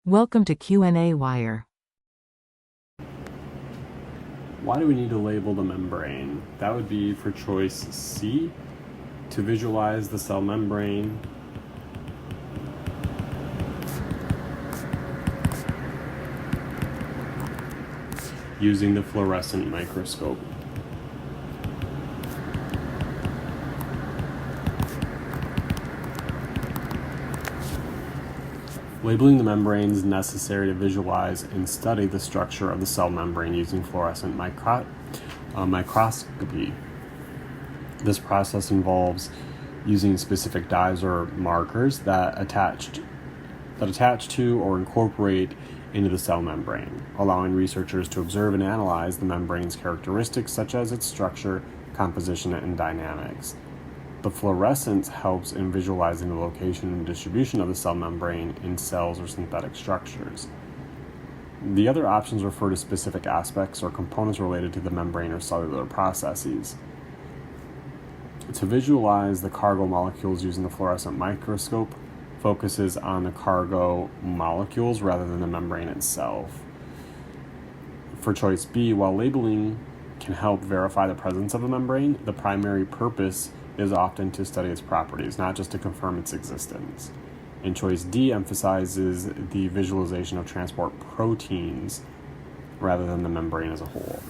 Welcome to qnawire. Why do we need to label the membrane? That would be for choice C, to visualize the cell membrane. Using the fluorescent microscope. Labeling the membrane is necessary to visualize and study the structure of the cell membrane using fluorescent microscopy. This process involves using specific dyes or markers that attach to or incorporate into the cell membrane, allowing researchers to observe and analyze the membrane's characteristics such as its structure, composition, and dynamics. The fluorescence helps in visualizing the location and distribution of the cell membrane in cells or synthetic structures. The other options refer to specific aspects or components related to the membrane or cellular processes. To visualize the cargo molecules using the fluorescent microscope focuses on the cargo molecules rather than the membrane itself. For choice B, while labeling can help verify the presence of a membrane, the primary purpose is often to study its properties, not just to confirm its existence. And choice D emphasizes the visualization of transport proteins rather than the membrane as a whole.